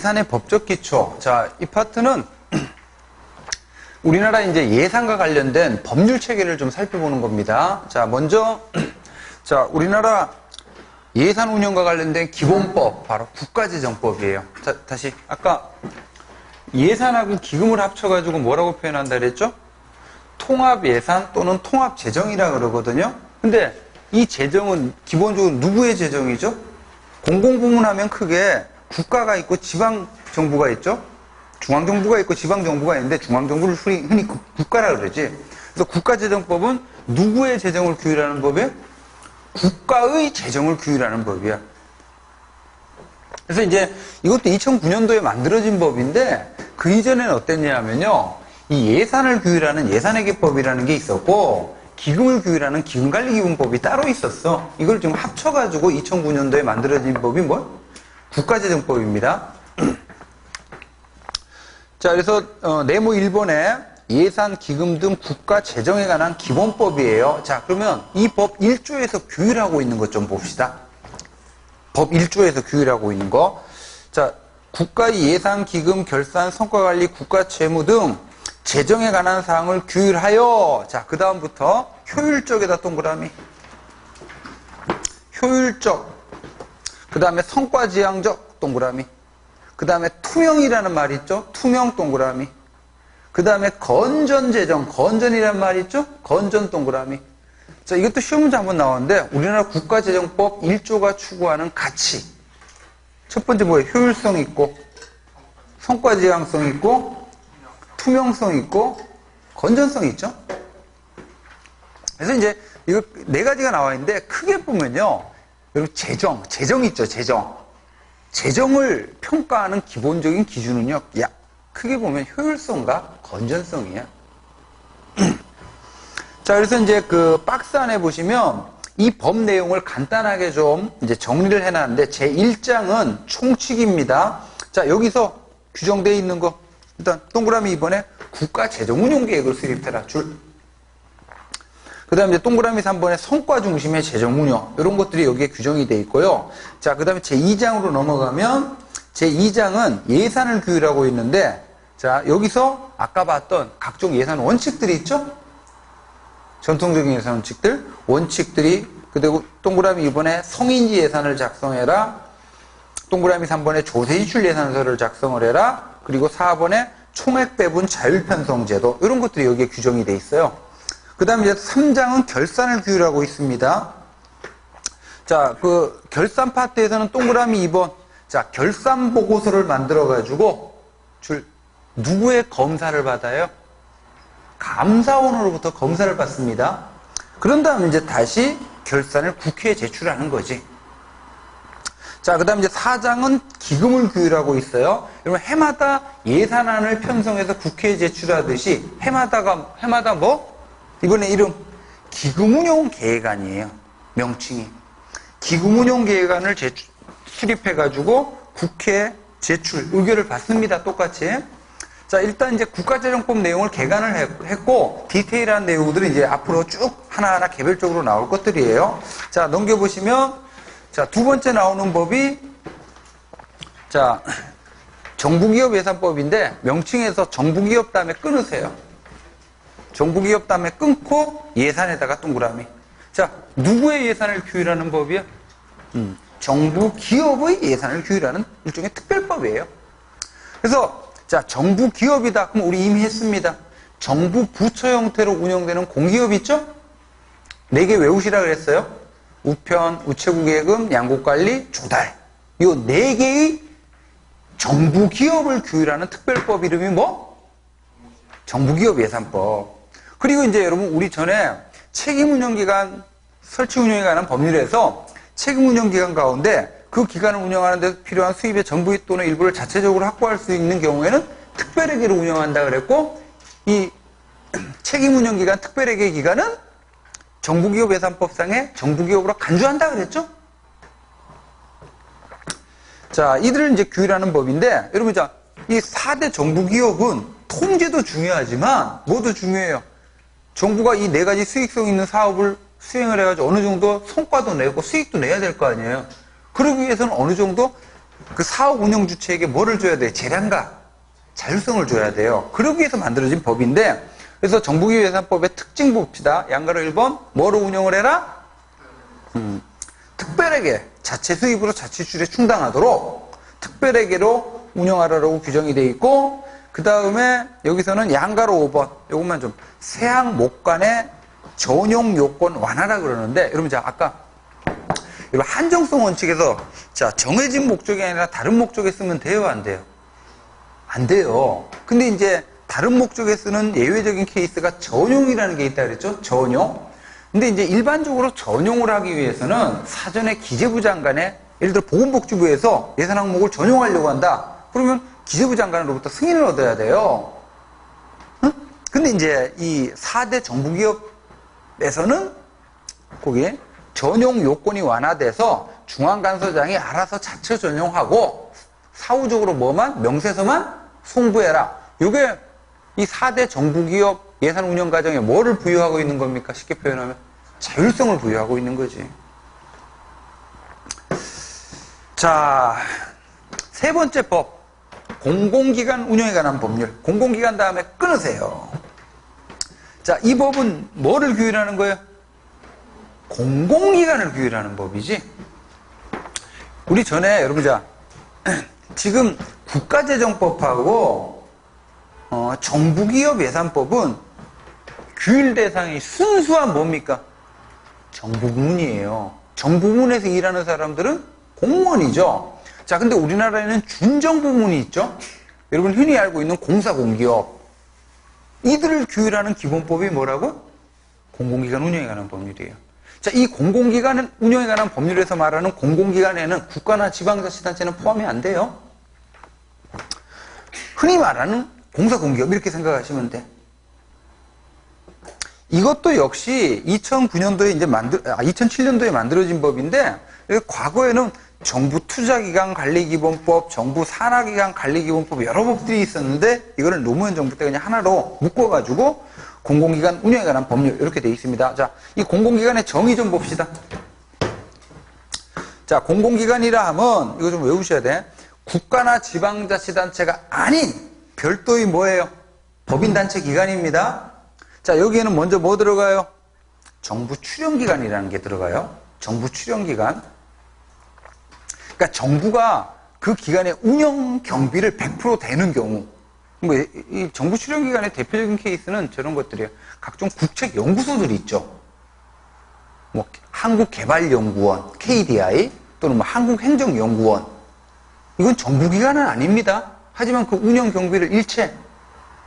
예산의 법적 기초. 자, 이 파트는 우리나라 이제 예산과 관련된 법률 체계를 좀 살펴보는 겁니다. 자, 먼저, 자, 우리나라 예산 운영과 관련된 기본법, 바로 국가재정법이에요. 자, 다시, 아까 예산하고 기금을 합쳐가지고 뭐라고 표현한다 그랬죠? 통합예산 또는 통합재정이라 그러거든요. 근데 이 재정은 기본적으로 누구의 재정이죠? 공공부문 하면 크게 국가가 있고 지방정부가 있죠? 중앙정부가 있고 지방정부가 있는데 중앙정부를 흔히 국가라 그러지. 그래서 국가재정법은 누구의 재정을 규율하는 법이에요? 국가의 재정을 규율하는 법이야. 그래서 이제 이것도 2009년도에 만들어진 법인데 그 이전에는 어땠냐면요. 이 예산을 규율하는 예산회계법이라는 게 있었고 기금을 규율하는 기금관리기본법이 따로 있었어. 이걸 좀 합쳐가지고 2009년도에 만들어진 법이 뭐? 국가재정법입니다. 자, 그래서 네모 1번에 예산, 기금 등 국가 재정에 관한 기본법이에요. 자, 그러면 이 법 1조에서 규율하고 있는 것 좀 봅시다. 법 1조에서 규율하고 있는 거. 자, 국가의 예산, 기금, 결산, 성과관리, 국가 채무 등 재정에 관한 사항을 규율하여. 자, 그 다음부터 효율적에다 동그라미. 효율적. 그 다음에 성과지향적 동그라미. 그 다음에 투명이라는 말 있죠? 투명 동그라미. 그 다음에 건전재정, 건전이란 말 있죠? 건전 동그라미. 자, 이것도 시험 문제 한번 나왔는데 우리나라 국가재정법 1조가 추구하는 가치. 첫 번째 뭐예요? 효율성 있고, 성과지향성 있고, 투명성 있고, 건전성 있죠? 그래서 이제 이거 네 가지가 나와 있는데 크게 보면요. 여러분 재정 있죠? 재정을 평가하는 기본적인 기준은요. 크게 보면 효율성과 건전성이야. 자, 그래서 이제 그 박스 안에 보시면 이 법 내용을 간단하게 좀 이제 정리를 해놨는데 제1장은 총칙입니다. 자, 여기서 규정되어 있는 거 일단 동그라미 2번에 국가재정운용계획을 수립해라. 그 다음에 동그라미 3번에 성과 중심의 재정운영 이런 것들이 여기에 규정이 되어 있고요. 자, 그 다음에 제2장으로 넘어가면 제2장은 예산을 규율하고 있는데 자, 여기서 아까 봤던 각종 예산 원칙들이 있죠? 전통적인 예산 원칙들이 그리고 동그라미 2번에 성인지 예산을 작성해라. 동그라미 3번에 조세지출 예산서를 작성을 해라. 그리고 4번에 총액 배분 자율편성제도 이런 것들이 여기에 규정이 되어 있어요. 그 다음에 이제 3장은 결산을 규율하고 있습니다. 자, 그 결산 파트에서는 동그라미 2번 자, 결산 보고서를 만들어 가지고 누구의 검사를 받아요? 감사원으로부터 검사를 받습니다. 그런 다음에 이제 다시 결산을 국회에 제출하는 거지. 자, 그 다음에 이제 4장은 기금을 규율하고 있어요. 여러분, 해마다 예산안을 편성해서 국회에 제출하듯이 해마다 뭐? 이번에 이름 기금운용계획안이에요. 명칭이. 기금운용계획안을 수립해가지고 국회에 제출, 의결을 받습니다. 똑같이. 자, 일단 이제 국가재정법 내용을 개관을 했고, 디테일한 내용들은 이제 앞으로 쭉 하나하나 개별적으로 나올 것들이에요. 자, 넘겨보시면, 자, 두 번째 나오는 법이, 자, 정부기업 예산법인데, 명칭에서 정부기업 다음에 끊으세요. 정부기업 다음에 끊고, 예산에다가 동그라미. 자, 누구의 예산을 규율하는 법이야? 정부 기업의 예산을 규율하는 일종의 특별법이에요. 그래서 자, 정부 기업이다. 그럼 우리 이미 했습니다. 정부 부처 형태로 운영되는 공기업 있죠? 4개 외우시라 그랬어요. 우편, 우체국예금, 양국관리, 조달. 이 4개의 정부 기업을 규율하는 특별법 이름이 뭐? 정부기업 예산법. 그리고 이제 여러분 우리 전에 책임운영기관 설치운영에 관한 법률에서 책임운영기관 가운데 그 기관을 운영하는 데 필요한 수입의 전부의 또는 일부를 자체적으로 확보할 수 있는 경우에는 특별회계로 운영한다 그랬고 이 책임운영기관 특별회계 기관은 정부기업 예산법상의 정부기업으로 간주한다 그랬죠? 자, 이들을 이제 규율하는 법인데 여러분 자, 이 4대 정부기업은 통제도 중요하지만 뭐도 중요해요? 정부가 이 4가지 수익성 있는 사업을 수행을 해가지고 어느 정도 성과도 내고 수익도 내야 될 거 아니에요. 그러기 위해서는 어느 정도 그 사업 운영 주체에게 뭐를 줘야 돼요? 재량과 자율성을 줘야 돼요. 그러기 위해서 만들어진 법인데, 그래서 정부기업예산법의 특징 봅시다. 양가로 1번, 뭐로 운영을 해라? 특별회계, 자체 수입으로 자체 지출에 충당하도록 특별회계로 운영하라고 규정이 되어 있고, 그 다음에 여기서는 양가로 5번, 요것만 좀 세항 목간의 전용 요건 완화라 그러는데, 여러분 자 아까 여러분 한정성 원칙에서 자 정해진 목적이 아니라 다른 목적에 쓰면 돼요, 안 돼요? 안 돼요. 근데 이제 다른 목적에 쓰는 예외적인 케이스가 전용이라는 게 있다 그랬죠? 전용. 근데 이제 일반적으로 전용을 하기 위해서는 사전에 기재부 장관의 예를 들어 보건복지부에서 예산 항목을 전용하려고 한다. 그러면 기재부 장관으로부터 승인을 얻어야 돼요. 응? 근데 이제 이 4대 정부기업에서는 거기에 전용 요건이 완화돼서 중앙간서장이 알아서 자체 전용하고 사후적으로 뭐만? 명세서만 송부해라. 이게 이 4대 정부기업 예산 운영 과정에 뭐를 부여하고 있는 겁니까? 쉽게 표현하면 자율성을 부여하고 있는 거지. 자, 세 번째 법. 공공기관 운영에 관한 법률. 공공기관 다음에 끊으세요. 자, 이 법은 뭐를 규율하는 거예요? 공공기관을 규율하는 법이지. 우리 전에 여러분 자 지금 국가재정법하고 정부기업 예산법은 규율 대상이 순수한 뭡니까? 정부부문이에요. 정부부문에서 일하는 사람들은 공무원이죠. 자, 근데 우리나라에는 준정부문이 있죠. 여러분 흔히 알고 있는 공사공기업. 이들을 규율하는 기본법이 뭐라고? 공공기관 운영에 관한 법률이에요. 자, 이 공공기관 운영에 관한 법률에서 말하는 공공기관에는 국가나 지방자치단체는 포함이 안 돼요. 흔히 말하는 공사공기업 이렇게 생각하시면 돼. 이것도 역시 2009년도에 이제 2007년도에 만들어진 법인데 과거에는 정부 투자기관 관리기본법, 정부 산하기관 관리기본법 여러 법들이 있었는데 이거를 노무현 정부 때 그냥 하나로 묶어가지고 공공기관 운영에 관한 법률 이렇게 되어 있습니다. 자, 이 공공기관의 정의 좀 봅시다. 자, 공공기관이라 하면 이거 좀 외우셔야 돼. 국가나 지방자치단체가 아닌 별도의 뭐예요? 법인단체 기관입니다. 자, 여기에는 먼저 뭐 들어가요? 정부 출연기관이라는 게 들어가요. 정부 출연기관. 그러니까 정부가 그 기관의 운영 경비를 100% 대는 경우, 뭐 이 정부 출연기관의 대표적인 케이스는 저런 것들이에요. 각종 국책 연구소들이 있죠. 뭐 한국개발연구원, KDI 또는 뭐 한국행정연구원. 이건 정부기관은 아닙니다. 하지만 그 운영 경비를 일체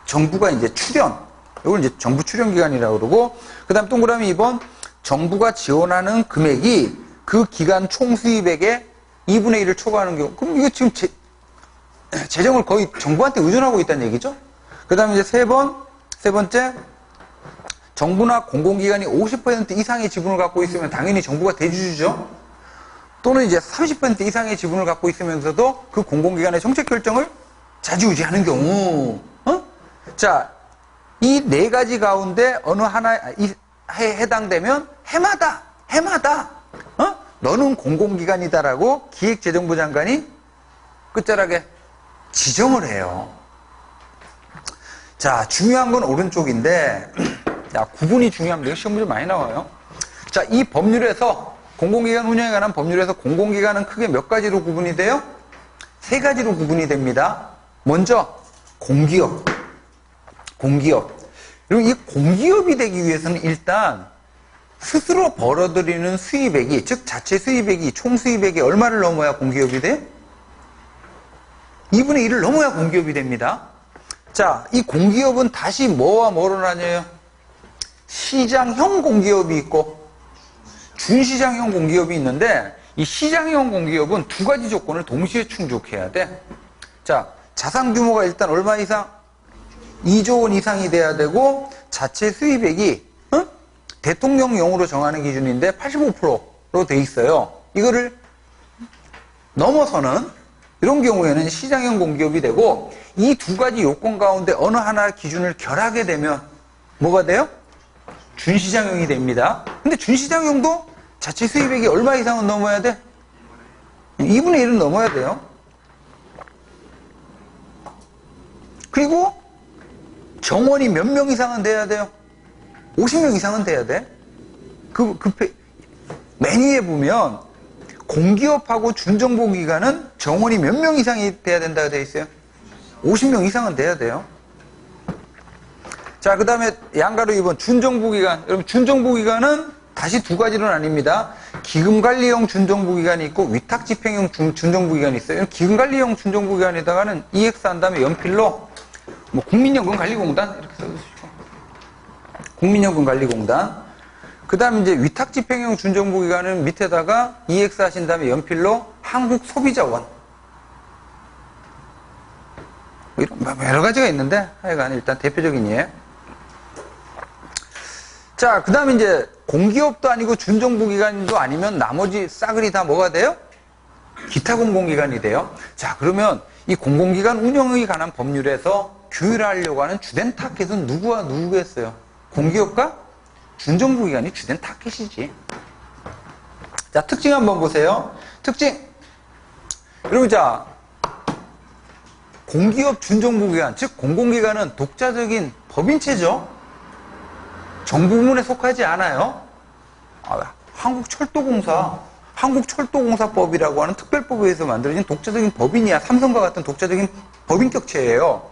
정부가 이제 출연, 이걸 이제 정부 출연기관이라고 그러고, 그 다음 동그라미 2번, 정부가 지원하는 금액이 그 기관 총수입액의 2분의 1을 초과하는 경우. 그럼 이거 지금 재정을 거의 정부한테 의존하고 있다는 얘기죠? 그 다음에 이제 세 번째, 정부나 공공기관이 50% 이상의 지분을 갖고 있으면 당연히 정부가 대주주죠? 또는 이제 30% 이상의 지분을 갖고 있으면서도 그 공공기관의 정책 결정을 자지우지하는 경우, 자, 이 네 가지 가운데 어느 하나에 해당되면 해마다, 너는 공공기관이다라고 기획재정부 장관이 끝자락에 지정을 해요. 자, 중요한 건 오른쪽인데, 자, 구분이 중요합니다. 시험 문제 많이 나와요. 자, 이 법률에서, 공공기관 운영에 관한 법률에서 공공기관은 크게 몇 가지로 구분이 돼요? 세 가지로 구분이 됩니다. 먼저, 공기업. 그리고 이 공기업이 되기 위해서는 일단, 스스로 벌어들이는 수입액이, 즉 자체 수입액이, 총 수입액이 얼마를 넘어야 공기업이 돼요? 2분의 1을 넘어야 공기업이 됩니다. 자, 이 공기업은 다시 뭐와 뭐로 나뉘어요? 시장형 공기업이 있고 준시장형 공기업이 있는데, 이 시장형 공기업은 두 가지 조건을 동시에 충족해야 돼. 자, 자산 규모가 일단 얼마 이상? 2조 원 이상이 돼야 되고, 자체 수입액이 대통령령으로 정하는 기준인데 85%로 돼 있어요. 이거를 넘어서는 이런 경우에는 시장형 공기업이 되고, 이 두 가지 요건 가운데 어느 하나 기준을 결하게 되면 뭐가 돼요? 준시장형이 됩니다. 근데 준시장형도 자체 수입액이 얼마 이상은 넘어야 돼? 2분의 1은 넘어야 돼요. 그리고 정원이 몇 명 이상은 돼야 돼요? 50명 이상은 돼야 돼. 맨 위에 보면 공기업하고 준정부기관은 정원이 몇 명 이상이 돼야 된다고 되어 있어요? 50명 이상은 돼야 돼요. 자, 그 다음에 양가로 2번 준정부기관. 여러분, 준정부기관은 다시 두 가지로 나뉩니다. 기금관리형 준정부기관이 있고 위탁집행형 준정부기관이 있어요. 기금관리형 준정부기관에다가는 EX 한 다음에 연필로 뭐 국민연금관리공단 이렇게 써주시고, 국민연금관리공단. 그 다음에 이제 위탁집행형 준정부기관은 밑에다가 EX 하신 다음에 연필로 한국소비자원. 뭐 이런 여러 가지가 있는데 하여간 일단 대표적인 예. 자, 그 다음에 이제 공기업도 아니고 준정부기관도 아니면 나머지 싸그리 다 뭐가 돼요? 기타 공공기관이 돼요. 자, 그러면 이 공공기관 운영에 관한 법률에서 규율하려고 하는 주된 타겟은 누구와 누구겠어요? 공기업과 준정부기관이 주된 타겟이지. 자, 특징 한번 보세요. 특징. 여러분, 자, 공기업 준정부기관, 즉 공공기관은 독자적인 법인체죠. 정부 부문에 속하지 않아요. 한국철도공사법이라고 하는 특별법에 의해서 만들어진 독자적인 법인이야. 삼성과 같은 독자적인 법인격체예요.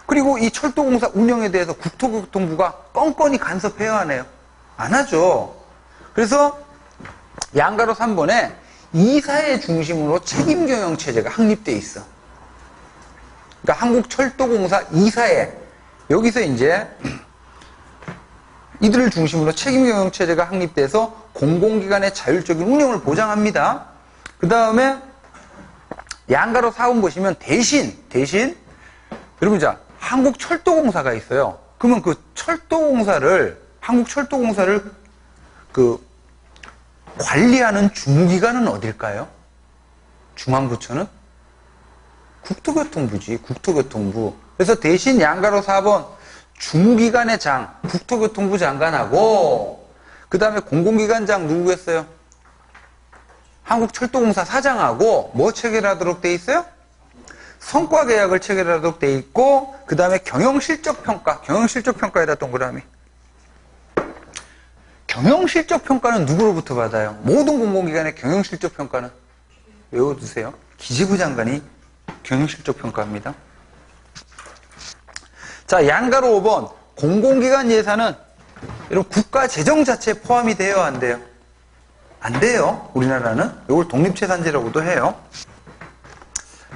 그리고 이 철도공사 운영에 대해서 국토교통부가 껌껌이 간섭해야 하네요. 안 하죠. 그래서 양가로 3번에 이사회 중심으로 책임경영체제가 확립되어 있어. 그러니까 한국철도공사 이사회, 여기서 이제 이들을 중심으로 책임경영체제가 확립돼서 공공기관의 자율적인 운영을 보장합니다. 그 다음에 양가로 4번 보시면 대신 여러분, 자, 한국철도공사가 있어요. 그러면 그 한국철도공사를 관리하는 주무기관은 어딜까요? 중앙부처는? 국토교통부지, 국토교통부. 그래서 대신 양가로 4번 주무기관의 장, 국토교통부 장관하고, 그 다음에 공공기관장 누구겠어요? 한국철도공사 사장하고 뭐 체결하도록 돼 있어요? 성과계약을 체결하도록 돼 있고, 그 다음에 경영실적평가에다 동그라미. 경영실적평가는 누구로부터 받아요? 모든 공공기관의 경영실적평가는 외워두세요. 기재부 장관이 경영실적평가합니다. 자, 양가로 5번 공공기관 예산은 여러분 국가 재정 자체에 포함이 돼요, 안 돼요? 안 돼요. 우리나라는 이걸 독립재산제라고도 해요.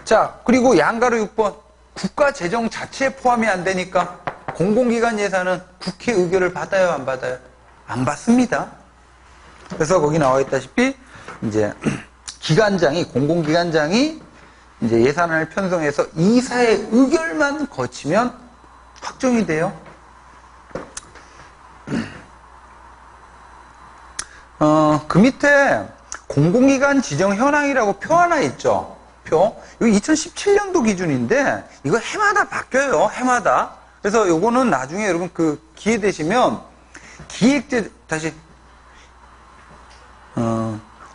자, 그리고 양가로 6번 국가 재정 자체에 포함이 안 되니까 공공기관 예산은 국회 의결을 받아요, 안 받아요? 안 받습니다. 그래서 거기 나와 있다시피 이제 공공기관장이 이제 예산안을 편성해서 이사의 의결만 거치면 확정이 돼요. 그 밑에 공공기관 지정 현황이라고 표 하나 있죠. 표. 이거 2017년도 기준인데 이거 해마다 바뀌어요. 해마다. 그래서 요거는 나중에 여러분 기회 되시면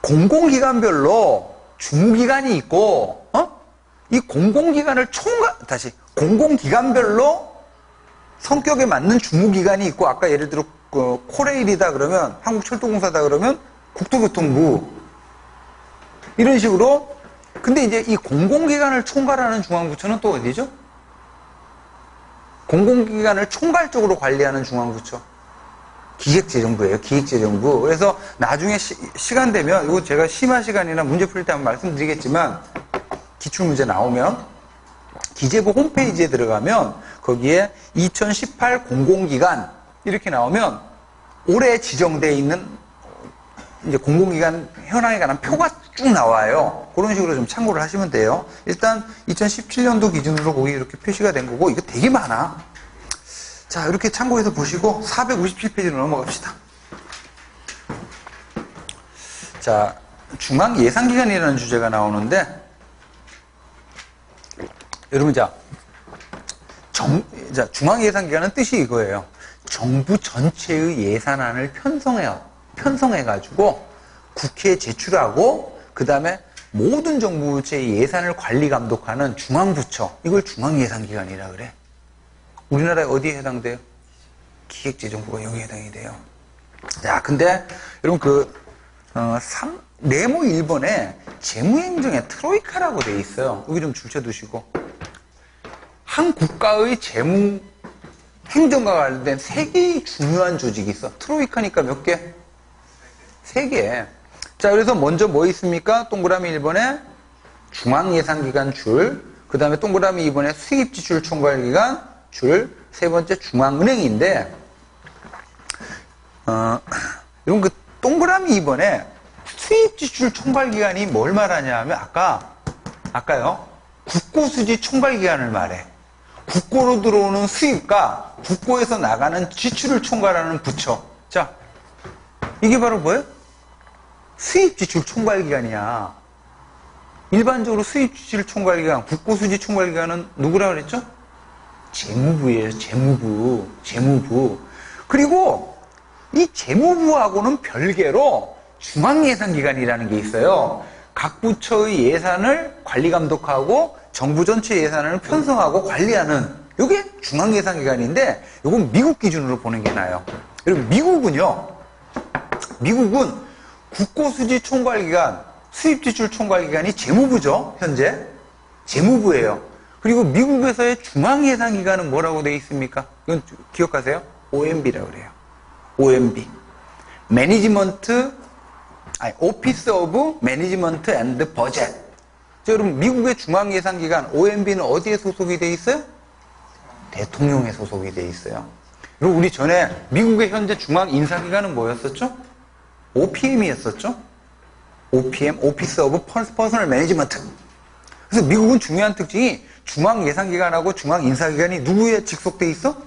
공공기관별로 주무기관이 있고, 이 공공기관을 공공기관별로 성격에 맞는 주무기관이 있고, 아까 예를 들어 코레일이다 그러면 한국철도공사다 그러면 국토교통부 이런 식으로. 근데 이제 이 공공기관을 총괄하는 중앙부처는 또 어디죠? 공공기관을 총괄적으로 관리하는 중앙부처 기획재정부예요. 기획재정부. 그래서 나중에 시간 되면 이거 제가 심화 시간이나 문제 풀 때 한번 말씀드리겠지만, 기출문제 나오면 기재부 홈페이지에 들어가면 거기에 2018 공공기관 이렇게 나오면 올해 지정되어 있는 이제 공공기관 현황에 관한 표가 쭉 나와요. 그런 식으로 좀 참고를 하시면 돼요. 일단 2017년도 기준으로 거기 이렇게 표시가 된 거고, 이거 되게 많아. 자, 이렇게 참고해서 보시고 457페이지로 넘어갑시다. 자, 중앙예산기관이라는 주제가 나오는데, 여러분, 중앙예산기관은 뜻이 이거예요. 정부 전체의 예산안을 편성해가지고 국회에 제출하고, 그 다음에 모든 정부 부처의 예산을 관리 감독하는 중앙부처, 이걸 중앙예산기관이라 그래. 우리나라에 어디에 해당돼요? 기획재정부가 여기에 해당이 돼요. 자, 근데 여러분 네모 1번에 재무행정의 트로이카라고 돼 있어요. 여기 좀 줄쳐두시고, 한 국가의 재무 행정과 관련된 3개의 중요한 조직이 있어. 트로이카니까 몇 개? 3개. 자, 그래서 먼저 뭐 있습니까? 동그라미 1번에 중앙예산기관 줄, 그 다음에 동그라미 2번에 수입지출총괄기관 줄, 세 번째 중앙은행인데, 이런 그 동그라미 2번에 수입지출총괄기관이 뭘 말하냐 하면, 아까요, 국고수지 총괄기관을 말해. 국고로 들어오는 수입과 국고에서 나가는 지출을 총괄하는 부처. 자, 이게 바로 뭐예요? 수입지출 총괄기관이야. 일반적으로 수입지출 총괄기관, 국고수지 총괄기관은 누구라고 그랬죠? 재무부예요. 재무부. 그리고 이 재무부하고는 별개로 중앙예산기관이라는 게 있어요. 각 부처의 예산을 관리 감독하고 정부 전체 예산을 편성하고 관리하는, 이게 중앙예산기관인데, 이건 미국 기준으로 보는 게 나아요. 여러분, 미국은 국고수지 총괄기관, 수입지출 총괄기관이 재무부죠, 현재. 재무부예요. 그리고 미국에서의 중앙예산기관은 뭐라고 되어 있습니까? 이건 기억하세요? OMB라고 그래요. OMB. 오피스 오브 매니지먼트 앤드 버젯. 여러분, 미국의 중앙예산기관 OMB는 어디에 소속이 돼 있어요? 대통령에 소속이 돼 있어요. 그리고 우리 전에 미국의 현재 중앙인사기관은 뭐였었죠? OPM이었었죠? OPM, 오피스 오브 퍼스널 매니지먼트. 그래서 미국은 중요한 특징이 중앙예산기관하고 중앙인사기관이 누구에 직속돼 있어?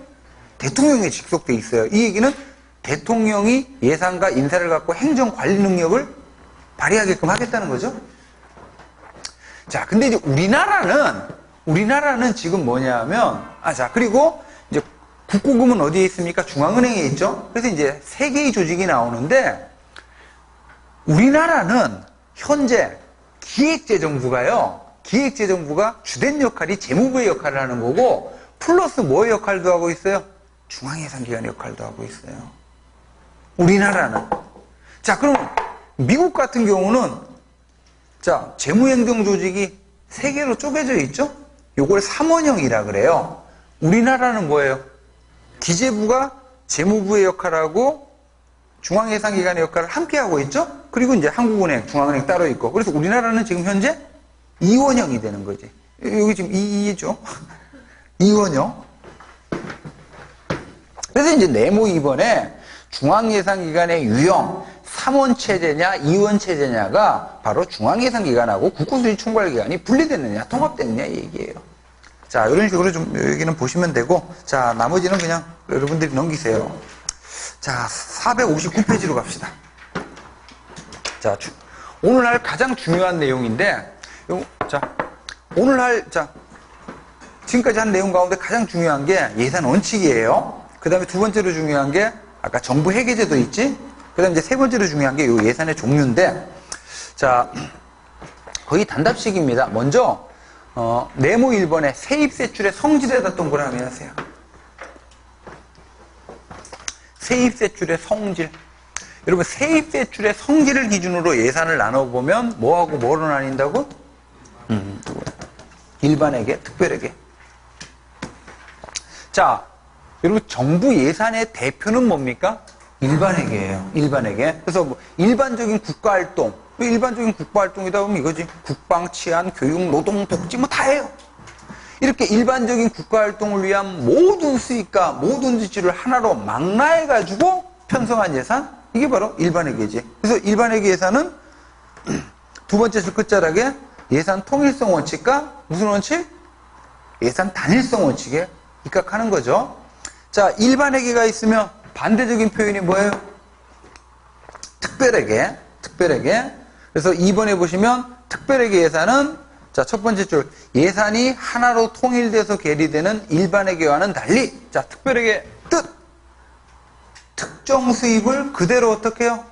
대통령에 직속돼 있어요. 이 얘기는 대통령이 예산과 인사를 갖고 행정관리 능력을 발휘하게끔 하겠다는 거죠. 자, 근데 이제 우리나라는 지금 뭐냐 하면, 그리고 이제 국고금은 어디에 있습니까? 중앙은행에 있죠? 그래서 이제 3개의 조직이 나오는데, 우리나라는 현재 기획재정부가 주된 역할이 재무부의 역할을 하는 거고, 플러스 뭐의 역할도 하고 있어요? 중앙예산기관의 역할도 하고 있어요. 우리나라는. 자, 그럼 미국 같은 경우는, 자, 재무행정 조직이 3개로 쪼개져 있죠? 요걸 3원형이라 그래요. 우리나라는 뭐예요? 기재부가 재무부의 역할하고 중앙예산기관의 역할을 함께 하고 있죠? 그리고 이제 한국은행, 중앙은행 따로 있고. 그래서 우리나라는 지금 현재 2원형이 되는 거지. 여기 지금 2죠? 2원형. 그래서 이제 네모 2번에 중앙예산기관의 유형, 3원 체제냐, 2원 체제냐가 바로 중앙예산기관하고 국고수지 총괄기관이 분리됐느냐, 통합됐느냐 이 얘기예요. 자, 이런 식으로 좀 여기는 보시면 되고, 자, 나머지는 그냥 여러분들이 넘기세요. 자, 459페이지로 갑시다. 자, 오늘 할 가장 중요한 내용인데, 지금까지 한 내용 가운데 가장 중요한 게 예산 원칙이에요. 그 다음에 두 번째로 중요한 게 아까 정부 회계제도 있지? 그 다음에 이제 세 번째로 중요한 게 이 예산의 종류인데, 자, 거의 단답식입니다. 먼저, 네모 1번에 세입세출의 성질에다 동그라미 하세요. 세입세출의 성질. 여러분, 세입세출의 성질을 기준으로 예산을 나눠보면 뭐하고 뭐로 나뉜다고? 일반회계, 특별회계. 자, 여러분, 정부 예산의 대표는 뭡니까? 일반회계예요. 일반회계. 그래서 뭐 일반적인 국가활동, 일반적인 국가활동이다 보면 이거지. 국방, 치안, 교육, 노동, 복지 뭐 다 해요. 이렇게 일반적인 국가활동을 위한 모든 수익과 모든 지출을 하나로 망라해가지고 편성한 예산, 이게 바로 일반회계지. 그래서 일반회계 예산은 두 번째 줄 끝자락에 예산 통일성 원칙과 무슨 원칙? 예산 단일성 원칙에 입각하는 거죠. 자, 일반회계가 있으면 반대적인 표현이 뭐예요? 특별회계. 그래서 2번에 보시면 특별회계 예산은, 자, 첫 번째 줄, 예산이 하나로 통일돼서 계리되는 일반회계와는 달리, 자, 특별회계 뜻! 특정 수입을 그대로 어떻게 해요?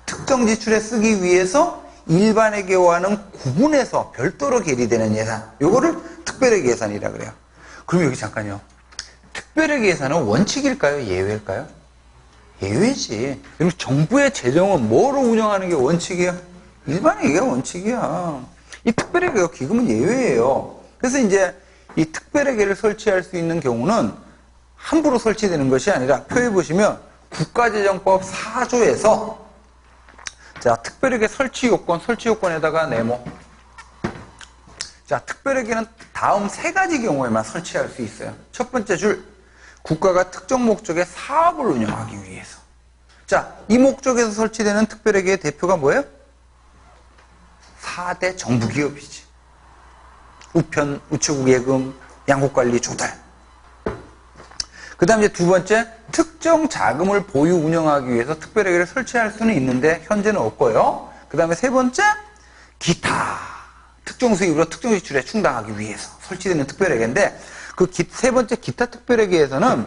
특정 지출에 쓰기 위해서 일반회계와는 구분해서 별도로 계리되는 예산. 요거를 특별회계 예산이라 그래요. 그럼 여기 잠깐요. 특별회계 예산은 원칙일까요? 예외일까요? 예외지. 그럼 정부의 재정은 뭐로 운영하는 게 원칙이야? 일반회계가 원칙이야. 이 특별회계가 기금은 예외예요. 그래서 이제 이 특별회계를 설치할 수 있는 경우는 함부로 설치되는 것이 아니라 표에 보시면 국가재정법 4조에서 자, 특별회계 설치 요건에다가 네모. 자, 특별회계는 다음 세 가지 경우에만 설치할 수 있어요. 첫 번째 줄, 국가가 특정 목적의 사업을 운영하기 위해서. 자, 이 목적에서 설치되는 특별회계의 대표가 뭐예요? 4대 정부기업이지. 우편, 우체국 예금, 양국관리 조달. 그 다음에 두 번째, 특정 자금을 보유 운영하기 위해서 특별회계를 설치할 수는 있는데 현재는 없고요. 그 다음에 세 번째, 기타. 특정 수입으로 특정 지출에 충당하기 위해서 설치되는 특별회계인데 그 세 번째 기타 특별회계에서는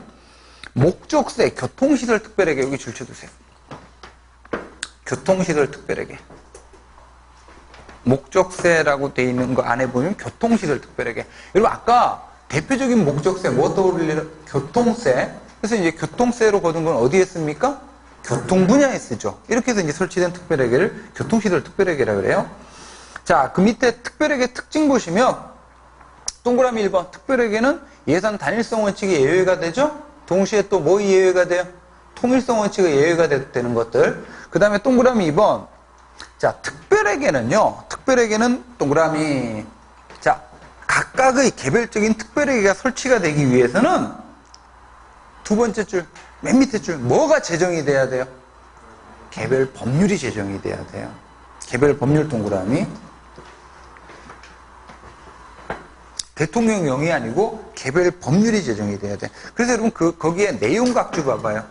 목적세, 교통시설 특별회계 여기 줄쳐두세요. 교통시설 특별회계. 목적세라고 돼 있는 거 안에 보면 교통시설 특별회계. 여러분 아까 대표적인 목적세 뭐 떠올리는 교통세. 그래서 이제 교통세로 거둔 건 어디에 씁니까? 교통 분야에 쓰죠. 이렇게 해서 이제 설치된 특별회계를 교통시설 특별회계라 그래요. 자, 그 밑에 특별회계 특징 보시면 동그라미 1번 특별회계는 예산 단일성 원칙이 예외가 되죠. 동시에 또 뭐 예외가 돼요? 통일성 원칙이 예외가 되는 것들. 그 다음에 동그라미 2번 자, 특별회계는 동그라미 자, 각각의 개별적인 특별회계가 설치가 되기 위해서는 두 번째 줄, 맨 밑에 줄 뭐가 제정이 돼야 돼요? 개별 법률이 제정이 돼야 돼요. 개별 법률 동그라미. 대통령령이 아니고 개별 법률이 제정이 돼야 돼. 그래서 여러분 거기에 내용 각주 봐봐요.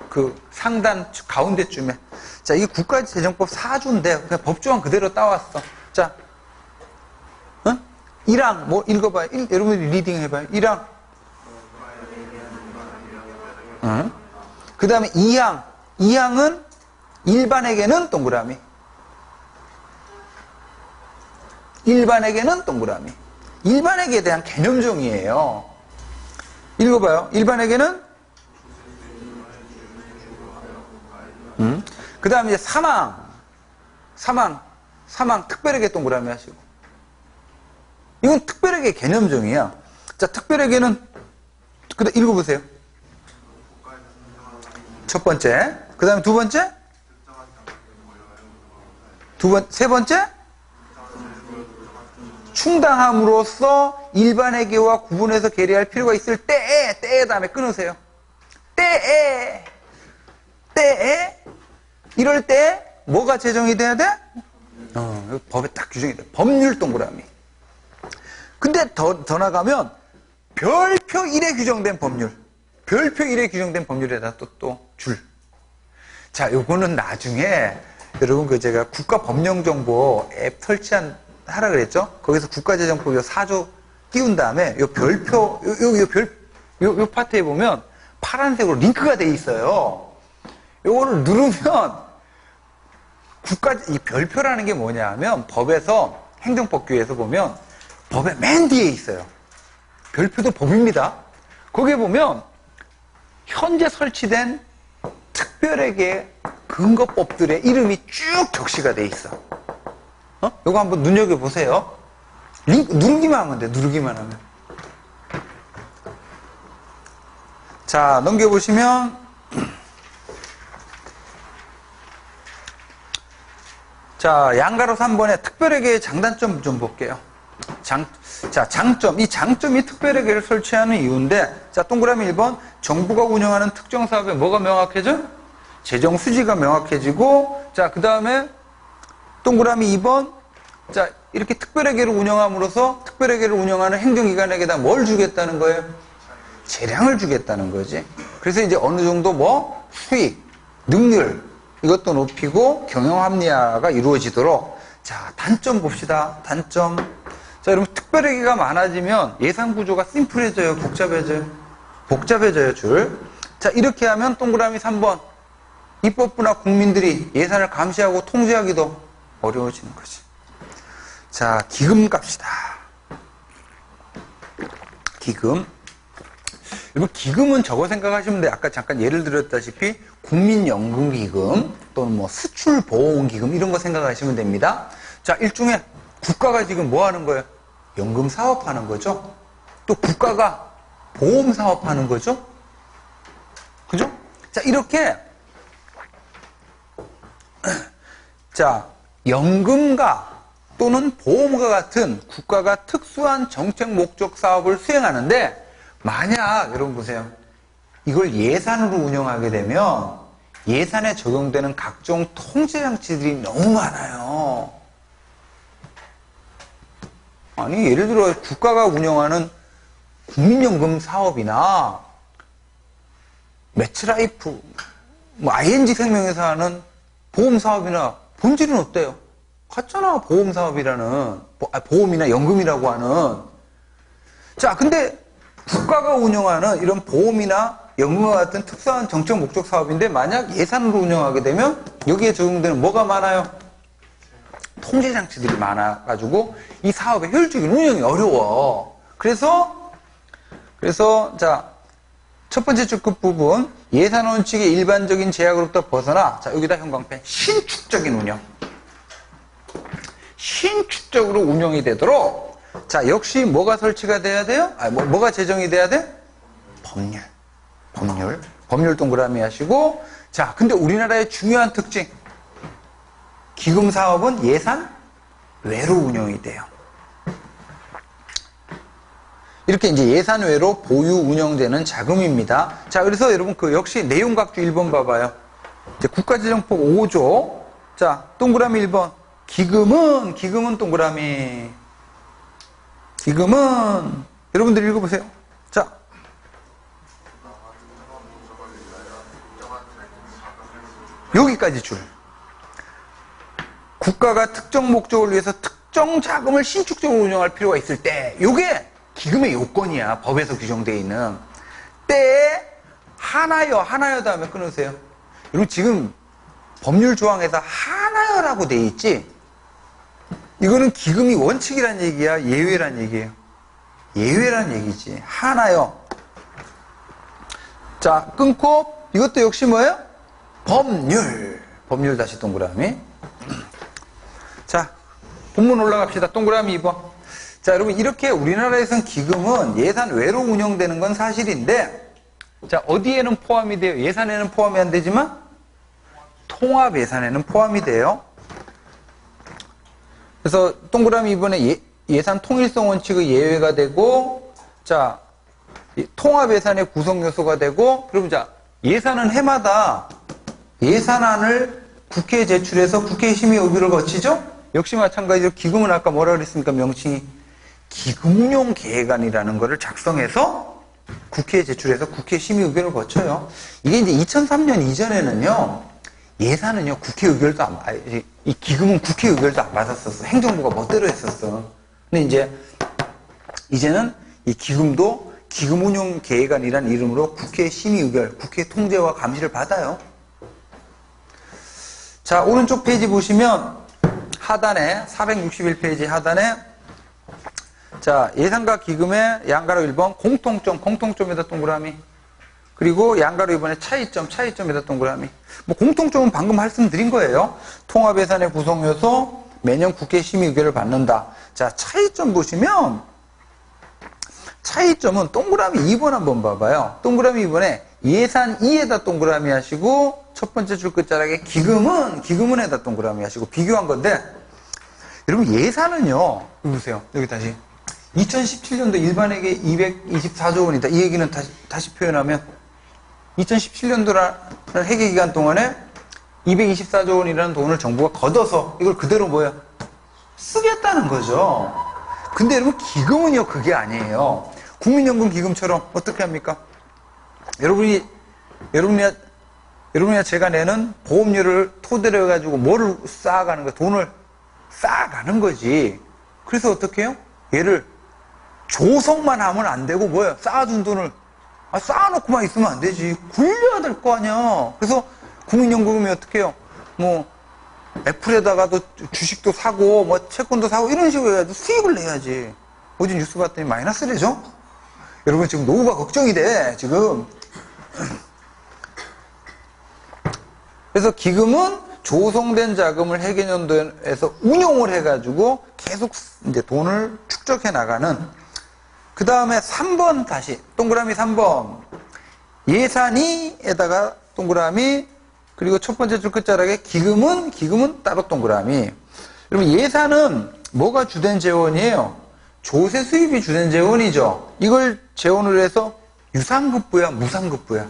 그 상단 가운데쯤에. 자, 이게 국가재정법 4조인데 그냥 법조항 그대로 따왔어. 자, 1항 뭐 읽어봐요. 여러분들이 리딩 해봐요. 1항. 그 다음에 2항. 2항은 일반에게는 동그라미. 일반에게는 동그라미. 일반에게에 대한 개념정의예요. 읽어봐요. 일반에게는 그 다음에 이제 사망 특별에게 동그라미 하시고. 이건 특별에게 개념정의야. 자, 특별에게는 그다음 읽어보세요. 첫 번째. 그 다음에 두 번째. 세 번째. 충당함으로써 일반회계와 구분해서 계리할 필요가 있을 때에 다음에 끊으세요. 때에 이럴 때 뭐가 제정이 돼야 돼? 법에 딱 규정이 돼. 법률 동그라미. 근데 더 나가면 별표 1에 규정된 법률. 별표 1에 규정된 법률에다 또 줄. 자, 요거는 나중에 여러분 제가 국가법령정보 앱 하라 그랬죠? 거기서 국가재정법 4조 띄운 다음에 요 별표, 요 파트에 보면 파란색으로 링크가 돼 있어요. 요거를 누르면 이 별표라는 게 뭐냐 하면 법에서 행정법규에서 보면 법의 맨 뒤에 있어요. 별표도 법입니다. 거기에 보면 현재 설치된 특별회계 근거법들의 이름이 쭉 적시가 돼 있어. 요거 한번 눈여겨보세요. 누르기만 하면 돼, 누르기만 하면. 자, 넘겨보시면, 자, 양가로 3번에 특별회계의 장단점 좀 볼게요. 장점. 이 장점이 특별회계를 설치하는 이유인데, 자, 동그라미 1번, 정부가 운영하는 특정 사업에 뭐가 명확해져? 재정 수지가 명확해지고, 자, 그 다음에, 동그라미 2번, 자, 이렇게 특별회계를 운영함으로써 특별회계를 운영하는 행정기관에게다 뭘 주겠다는 거예요? 재량을 주겠다는 거지. 그래서 이제 어느 정도 수익, 능률, 이것도 높이고 경영합리화가 이루어지도록. 자, 단점 봅시다. 단점. 자, 여러분, 특별회계가 많아지면 예산 구조가 심플해져요? 복잡해져요? 복잡해져요, 줄. 자, 이렇게 하면 동그라미 3번. 입법부나 국민들이 예산을 감시하고 통제하기도 어려워지는 거지. 자, 기금 갑시다. 기금. 여러분, 기금은 저거 생각하시면 돼요. 아까 잠깐 예를 들었다시피 국민연금기금 또는 뭐 수출보험기금 이런 거 생각하시면 됩니다. 자, 일종의 국가가 지금 뭐 하는 거예요? 연금 사업하는 거죠. 또 국가가 보험 사업하는 거죠. 그죠? 자, 이렇게 자, 연금과 또는 보험과 같은 국가가 특수한 정책 목적 사업을 수행하는데 만약 여러분 보세요. 이걸 예산으로 운영하게 되면 예산에 적용되는 각종 통제 장치들이 너무 많아요. 아니 예를 들어 국가가 운영하는 국민연금 사업이나 매치라이프, 뭐 ING 생명에서 하는 보험 사업이나 본질은 어때요? 같잖아. 보험 사업이라는 보험이나 연금이라고 하는. 자, 근데 국가가 운영하는 이런 보험이나 연금과 같은 특수한 정책 목적 사업인데 만약 예산으로 운영하게 되면 여기에 적용되는 뭐가 많아요? 통제 장치들이 많아가지고 이 사업의 효율적인 운영이 어려워. 그래서 자, 첫 번째 줄 끝부분 예산 원칙의 일반적인 제약으로부터 벗어나 자, 여기다 형광펜 신축적인 운영. 신축적으로 운영이 되도록 자, 역시 뭐가 설치가 돼야 돼요? 뭐가 제정이 돼야 돼? 법률 동그라미 하시고 자, 근데 우리나라의 중요한 특징 기금 사업은 예산 외로 운영이 돼요. 이렇게 이제 예산 외로 보유 운영되는 자금입니다. 자, 그래서 여러분 그 역시 내용 각주 1번 봐봐요. 이제 국가재정법 5조. 자, 동그라미 1번. 기금은 동그라미. 기금은 여러분들 읽어보세요. 자, 여기까지 줄. 국가가 특정 목적을 위해서 특정 자금을 신축적으로 운영할 필요가 있을 때 요게 기금의 요건이야. 법에서 규정되어 있는 때에 하나여 다음에 끊으세요. 여러분 지금 법률 조항에서 하나여라고 돼 있지 이거는 기금이 원칙이란 얘기야 예외란 얘기예요. 예외란 얘기지. 하나여. 자, 끊고 이것도 역시 뭐예요? 법률 다시 동그라미. 자, 본문 올라갑시다. 동그라미 2번. 자, 여러분 이렇게 우리나라에선 기금은 예산 외로 운영되는 건 사실인데 자, 어디에는 포함이 돼요? 예산에는 포함이 안 되지만 통합 예산에는 포함이 돼요. 그래서 동그라미 2번에 예산 통일성 원칙의 예외가 되고 자, 통합 예산의 구성 요소가 되고 그럼 자, 예산은 해마다 예산안을 국회에 제출해서 국회 심의 의결을 거치죠? 역시 마찬가지로 기금은 아까 뭐라 그랬습니까? 명칭이 기금운용 계획안이라는 것을 작성해서 국회에 제출해서 국회 심의 의결을 거쳐요. 이게 이제 2003년 이전에는요, 예산은요, 국회 의결도 이 기금은 국회 의결도 안 받았었어. 행정부가 멋대로 했었어. 근데 이제는 이 기금도 기금운용 계획안이라는 이름으로 국회 심의 의결, 국회 통제와 감시를 받아요. 자, 오른쪽 페이지 보시면 하단에 461페이지 하단에 자, 예산과 기금의 양가로 1번 공통점에다 동그라미 그리고 양가로 2번에 차이점에다 동그라미 뭐 공통점은 방금 말씀드린 거예요. 통합예산의 구성요소 매년 국회 심의 의결을 받는다. 자, 차이점 보시면 차이점은 동그라미 2번 한번 봐봐요. 동그라미 2번에 예산 2에다 동그라미 하시고 첫 번째 줄 끝자락에 기금은에다 동그라미 하시고 비교한 건데 여러분 예산은요. 여기 보세요. 여기 다시 2017년도 일반회계 224조 원이다. 이 얘기는 다시 표현하면 2017년도라는 회계기간 동안에 224조 원이라는 돈을 정부가 걷어서 이걸 그대로 뭐야? 쓰겠다는 거죠. 근데 여러분 기금은요 그게 아니에요. 국민연금 기금처럼 어떻게 합니까? 여러분이나 제가 내는 보험료를 토대로 해가지고 뭐를 쌓아가는 거야? 돈을 쌓아가는 거지. 그래서 어떻게 해요? 얘를 조성만 하면 안 되고 뭐야? 쌓아둔 돈을 쌓아놓고만 있으면 안 되지. 굴려야 될 거 아니야. 그래서 국민연금이 어떻게 해요? 뭐 애플에다가도 주식도 사고 뭐 채권도 사고 이런 식으로 해야지 수익을 내야지. 어제 뉴스 봤더니 마이너스래죠? 여러분 지금 노후가 걱정이 돼 지금. 그래서 기금은 조성된 자금을 해계연도에서 운용을 해가지고 계속 이제 돈을 축적해 나가는. 그 다음에 3번 다시 동그라미 3번 예산이에다가 동그라미, 그리고 첫 번째 줄 끝자락에 기금은 따로 동그라미. 여러분 예산은 뭐가 주된 재원이에요? 조세 수입이 주된 재원이죠. 이걸 재원으로 해서 유상급부야 무상급부야?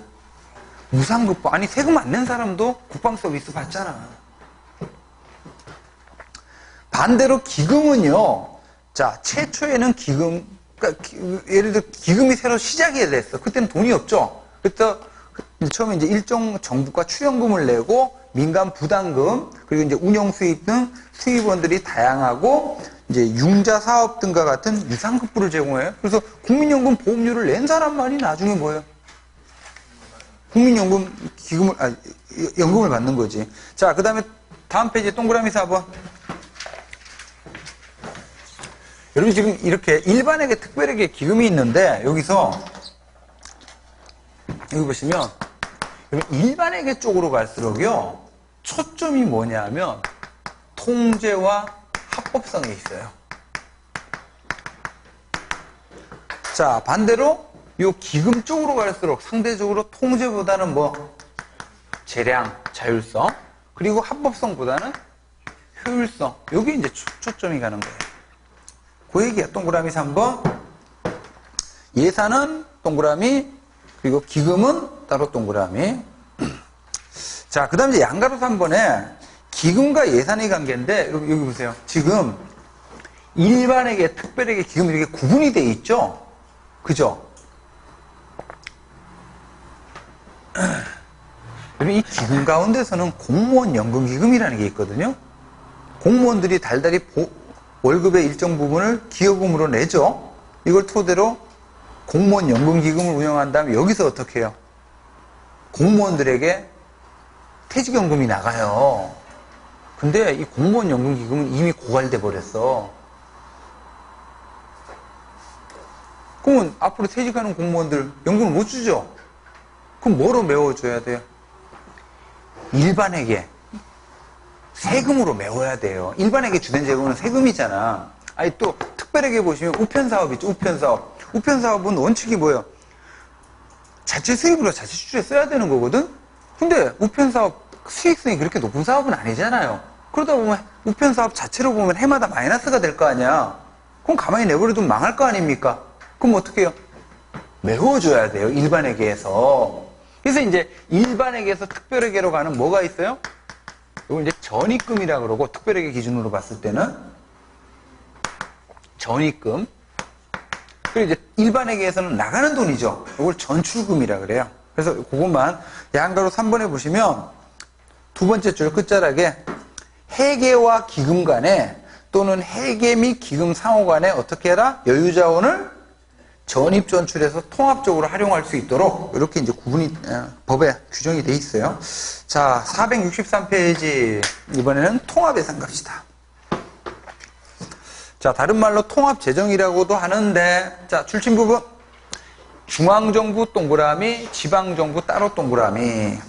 무상급부. 아니 세금 안 낸 사람도 국방 서비스 받잖아. 반대로 기금은요, 자 최초에는 기금, 그러니까 예를 들어 기금이 새로 시작이 됐어. 그때는 돈이 없죠. 그때 처음에 이제 일정 정부가 출연금을 내고 민간 부담금, 그리고 이제 운영 수입 등 수입원들이 다양하고 이제 융자 사업 등과 같은 유상급부를 제공해요. 그래서 국민연금 보험료를 낸 사람만이 나중에 뭐예요? 국민연금 기금을, 연금을 받는 거지. 자, 그 다음에 다음 페이지 동그라미 4번. 여러분 지금 이렇게 일반에게 특별하게 기금이 있는데, 여기서 여기 보시면 일반회계 쪽으로 갈수록요 초점이 뭐냐면 통제와 합법성에 있어요. 자, 반대로 요 기금 쪽으로 갈수록 상대적으로 통제보다는 뭐 재량, 자율성, 그리고 합법성보다는 효율성, 여기 이제 초점이 가는 거예요. 그 얘기야. 동그라미 3번 예산은 동그라미, 그리고 기금은 따로 동그라미. 자, 그 다음에 양가로 3번에 기금과 예산의 관계인데, 여기 보세요. 지금 일반에게, 특별에게 기금 이렇게 구분이 돼 있죠? 그죠? 여러분, 이 기금 가운데서는 공무원 연금기금이라는 게 있거든요? 공무원들이 달달이 월급의 일정 부분을 기여금으로 내죠? 이걸 토대로 공무원 연금기금을 운영한 다음에 여기서 어떻게 해요? 공무원들에게 퇴직연금이 나가요. 근데 이 공무원 연금기금은 이미 고갈돼 버렸어. 그러면 앞으로 퇴직하는 공무원들 연금을 못 주죠? 그럼 뭐로 메워줘야 돼요? 일반에게 세금으로 메워야 돼요. 일반에게 주된 재원은 세금이잖아. 아니 또 특별하게 보시면 우편사업 있죠? 우편사업. 우편사업은 원칙이 뭐예요? 자체 수입으로 자체 수출에 써야 되는 거거든? 근데 우편사업 수익성이 그렇게 높은 사업은 아니잖아요. 그러다 보면 우편사업 자체로 보면 해마다 마이너스가 될 거 아니야. 그럼 가만히 내버려두면 망할 거 아닙니까? 그럼 어떻게 해요? 메워줘야 돼요. 일반회계에서. 그래서 이제 일반회계에서 특별회계로 가는 뭐가 있어요? 이걸 이제 전입금이라 그러고, 특별회계 기준으로 봤을 때는 전입금. 그리고 이제 일반회계에서는 나가는 돈이죠. 이걸 전출금이라 그래요. 그래서 그것만 양가로 3번에 보시면 두 번째 줄 끝자락에 회계와 기금 간에 또는 회계 및 기금 상호 간에 어떻게 해라? 여유자원을 전입 전출해서 통합적으로 활용할 수 있도록 이렇게 이제 구분이 법에 규정이 돼 있어요. 자, 463페이지 이번에는 통합예산 갑시다. 자, 다른 말로 통합재정이라고도 하는데, 자, 출신 부분. 중앙정부 동그라미, 지방정부 따로 동그라미.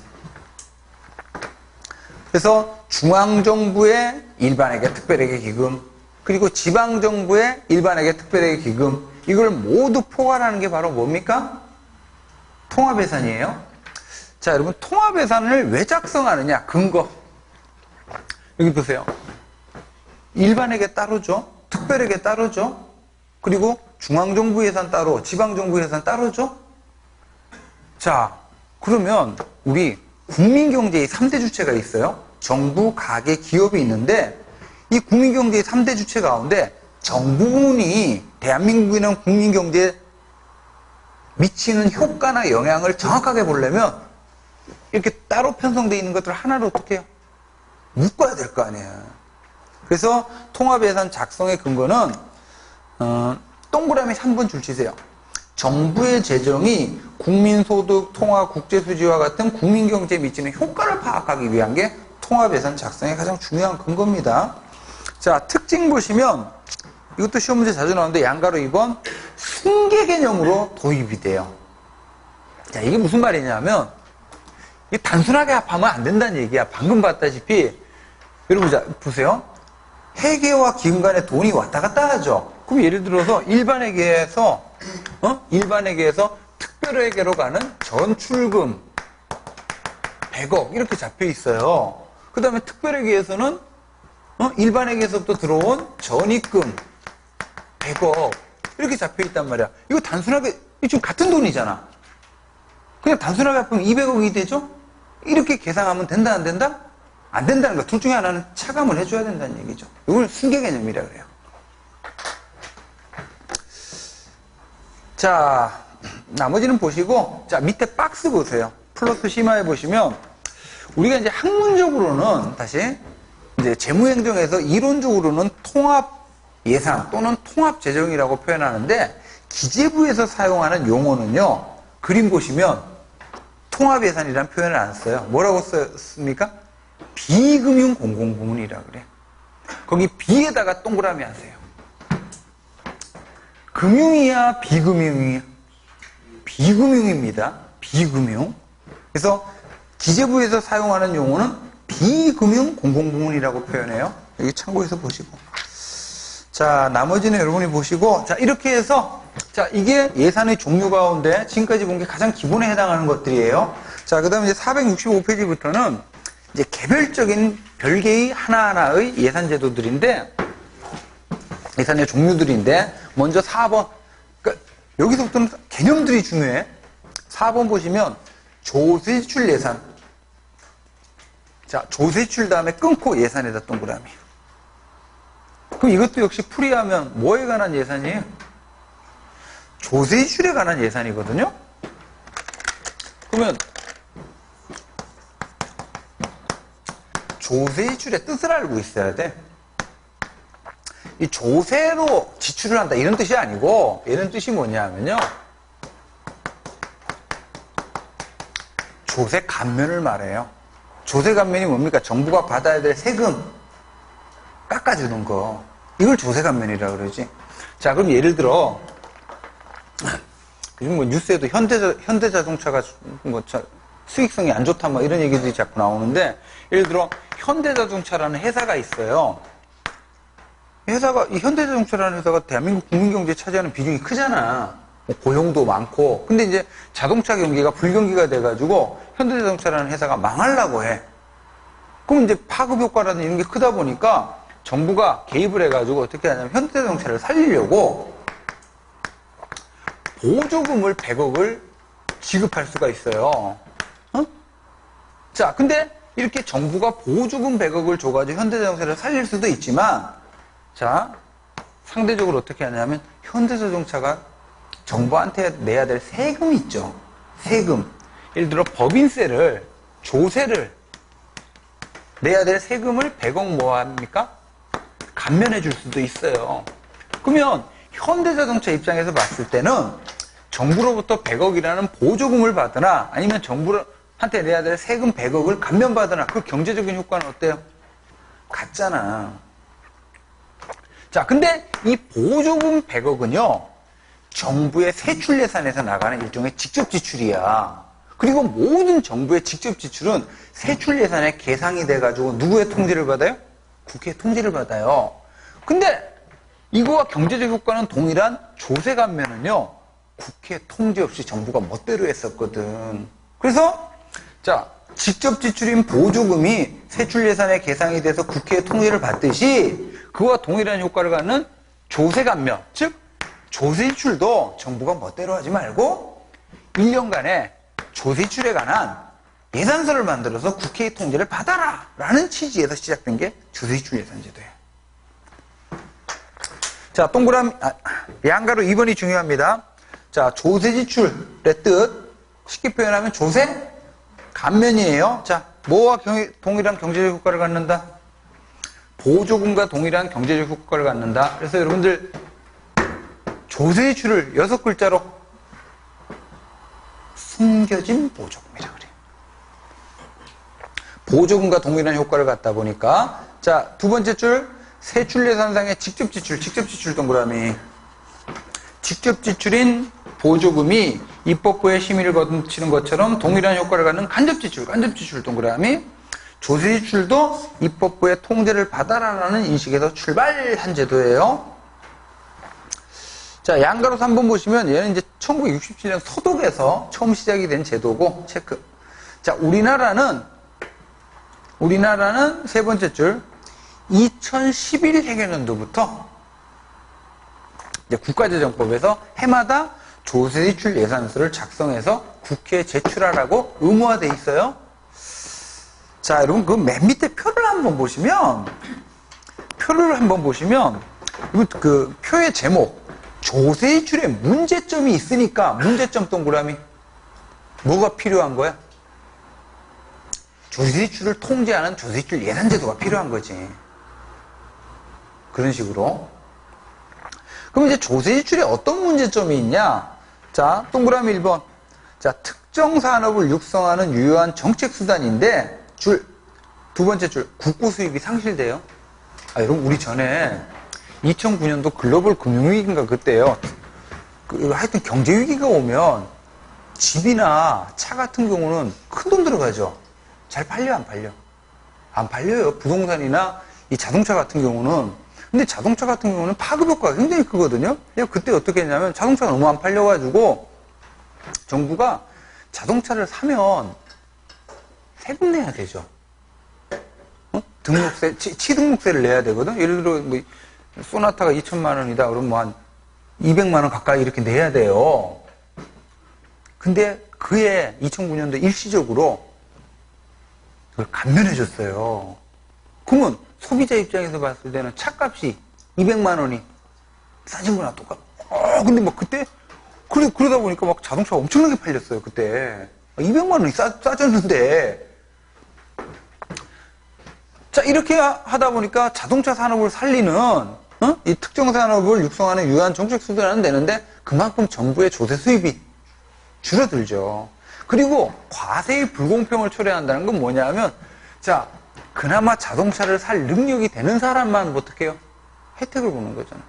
그래서 중앙정부의 일반회계 특별회계 기금, 그리고 지방정부의 일반회계 특별회계 기금, 이걸 모두 포괄하는 게 바로 뭡니까? 통합예산이에요. 자, 여러분, 통합예산을 왜 작성하느냐? 근거. 여기 보세요. 일반회계 따로죠? 특별회계 따로죠? 그리고 중앙정부 예산 따로, 지방정부 예산 따로죠? 자, 그러면 우리 국민경제의 3대 주체가 있어요. 정부, 가계, 기업이 있는데 이 국민경제의 3대 주체 가운데 정부 부문이 대한민국이나 국민경제에 미치는 효과나 영향을 정확하게 보려면 이렇게 따로 편성되어 있는 것들을 하나로 어떻게 해요? 묶어야 될 거 아니에요. 그래서 통합예산 작성의 근거는 동그라미 3번 줄 치세요. 정부의 재정이 국민소득, 통화, 국제수지와 같은 국민경제에 미치는 효과를 파악하기 위한 게 통합예산 작성의 가장 중요한 근거입니다. 자, 특징 보시면 이것도 시험 문제 자주 나오는데 양가로 2번 승계 개념으로 도입이 돼요. 자, 이게 무슨 말이냐면 이게 단순하게 합하면 안 된다는 얘기야. 방금 봤다시피 여러분 자 보세요. 회계와 기금 간에 돈이 왔다 갔다 하죠. 그럼 예를 들어서 일반회계에서 특별회계로 가는 전출금 100억 이렇게 잡혀 있어요. 그 다음에 특별회계에서는 일반회계에서부터 들어온 전입금 100억 이렇게 잡혀 있단 말이야. 이거 단순하게 지금 같은 돈이잖아. 그냥 단순하게 합하면 200억이 되죠? 이렇게 계산하면 된다 안 된다? 안 된다는 거. 둘 중에 하나는 차감을 해줘야 된다는 얘기죠. 이걸 승계 개념이라 그래요. 자, 나머지는 보시고, 자, 밑에 박스 보세요. 플러스 심화해 보시면, 우리가 이제 학문적으로는 다시, 이제 재무행정에서 이론적으로는 통합 예산 또는 통합 재정이라고 표현하는데, 기재부에서 사용하는 용어는요, 그림 보시면, 통합 예산이라는 표현을 안 써요. 뭐라고 썼습니까? 비금융 공공부문이라 그래. 거기 비에다가 동그라미 하세요. 금융이야, 비금융이야? 비금융입니다. 비금융. 그래서 기재부에서 사용하는 용어는 비금융 공공부문이라고 표현해요. 여기 참고해서 보시고. 자, 나머지는 여러분이 보시고, 자, 이렇게 해서, 자, 이게 예산의 종류 가운데 지금까지 본 게 가장 기본에 해당하는 것들이에요. 자, 그 다음에 이제 465페이지부터는 이제 개별적인 별개의 하나하나의 예산 제도들인데, 예산의 종류들인데, 먼저 4번. 그러니까 여기서부터는 개념들이 중요해. 4번 보시면 조세출 예산. 자, 조세출 다음에 끊고 예산에다 동그라미. 그럼 이것도 역시 풀이하면 뭐에 관한 예산이에요? 조세출에 관한 예산이거든요. 그러면 조세출의 뜻을 알고 있어야 돼. 이 조세로 지출을 한다 이런 뜻이 아니고 얘는 뜻이 뭐냐면요. 조세 감면을 말해요. 조세 감면이 뭡니까? 정부가 받아야 될 세금 깎아주는 거. 이걸 조세 감면이라고 그러지. 자, 그럼 예를 들어 요즘 뭐 뉴스에도 현대자동차가 뭐 수익성이 안 좋다 뭐 이런 얘기들이 자꾸 나오는데 예를 들어 현대자동차라는 회사가 있어요. 이 현대자동차라는 회사가 대한민국 국민경제에 차지하는 비중이 크잖아. 고용도 많고. 근데 이제 자동차 경기가 불경기가 돼가지고 현대자동차라는 회사가 망하려고 해. 그럼 이제 파급 효과라는 이런 게 크다 보니까 정부가 개입을 해가지고 어떻게 하냐면 현대자동차를 살리려고 보조금을 100억을 지급할 수가 있어요. 자, 근데 이렇게 정부가 보조금 100억을 줘가지고 현대자동차를 살릴 수도 있지만, 자, 상대적으로 어떻게 하냐면 현대자동차가 정부한테 내야 될 세금이 있죠. 세금. 예를 들어 법인세를, 조세를 내야 될 세금을 100억 뭐 합니까? 감면해 줄 수도 있어요. 그러면 현대자동차 입장에서 봤을 때는 정부로부터 100억이라는 보조금을 받으나 아니면 정부한테 내야 될 세금 100억을 감면받으나 그 경제적인 효과는 어때요? 같잖아. 자, 근데 이 보조금 100억은요, 정부의 세출 예산에서 나가는 일종의 직접 지출이야. 그리고 모든 정부의 직접 지출은 세출 예산에 계상이 돼가지고 누구의 통지를 받아요? 국회의 통지를 받아요. 근데 이거와 경제적 효과는 동일한 조세 감면은요, 국회 통지 없이 정부가 멋대로 했었거든. 그래서, 자, 직접 지출인 보조금이 세출 예산에 계상이 돼서 국회의 통지를 받듯이 그와 동일한 효과를 갖는 조세 감면, 즉, 조세출도 정부가 멋대로 하지 말고 1년간의 조세출에 관한 예산서를 만들어서 국회의 통지를 받아라! 라는 취지에서 시작된 게 조세출 예산제도예요. 자, 동그라미, 양가로 2번이 중요합니다. 자, 조세지출의 뜻, 쉽게 표현하면 조세 감면이에요. 자, 뭐와 동일한 경제적 효과를 갖는다? 보조금과 동일한 경제적 효과를 갖는다. 그래서 여러분들 조세지출을 6글자로 숨겨진 보조금이라고 그래요. 보조금과 동일한 효과를 갖다 보니까. 자, 두 번째 줄, 세출 예산상의 직접 지출 동그라미. 직접 지출인 보조금이 입법부의 심의를 거치는 것처럼 동일한 효과를 갖는 간접 지출 동그라미. 조세 지출도 입법부의 통제를 받아라라는 인식에서 출발한 제도예요. 자, 양가로 3번 보시면 얘는 이제 1967년 서독에서 처음 시작이 된 제도고, 체크. 자, 우리나라는 세 번째 줄, 2011 회계연도부터 이제 국가재정법에서 해마다 조세지출 예산서를 작성해서 국회에 제출하라고 의무화돼 있어요. 자, 여러분 그 맨 밑에 표를 한번 보시면 그 표의 제목 조세지출에 문제점이 있으니까 문제점 동그라미. 뭐가 필요한 거야? 조세지출을 통제하는 조세지출 예산제도가 필요한 거지. 그런 식으로. 그럼 이제 조세지출에 어떤 문제점이 있냐? 자, 동그라미 1번. 자, 특정 산업을 육성하는 유효한 정책 수단인데, 두 번째 줄, 국고 수입이 상실돼요. 아, 여러분, 우리 전에 2009년도 글로벌 금융위기인가 그때요. 하여튼 경제위기가 오면 집이나 차 같은 경우는 큰 돈 들어가죠. 잘 팔려, 안 팔려? 안 팔려요. 부동산이나 이 자동차 같은 경우는. 근데 자동차 같은 경우는 파급 효과가 굉장히 크거든요. 그때 어떻게 했냐면 자동차가 너무 안 팔려가지고 정부가 자동차를 사면 세금 내야 되죠. 등록세, 취등록세를 내야 되거든. 예를 들어 뭐 소나타가 2천만 원이다. 그러면 뭐 한 200만 원 가까이 이렇게 내야 돼요. 근데 그해 2009년도 일시적으로 그걸 감면해 줬어요. 그러면 소비자 입장에서 봤을 때는 차값이 200만 원이 싸진 거나 똑같아. 근데 뭐 그때 그러다 보니까 막 자동차가 엄청나게 팔렸어요. 그때 200만 원이 싸졌는데. 자, 이렇게 하다 보니까 자동차 산업을 살리는 이 특정 산업을 육성하는 유효한 정책 수단은 되는데 그만큼 정부의 조세 수입이 줄어들죠. 그리고 과세의 불공평을 초래한다는 건 뭐냐면, 자, 그나마 자동차를 살 능력이 되는 사람만 어떻게 해요? 혜택을 보는 거잖아요.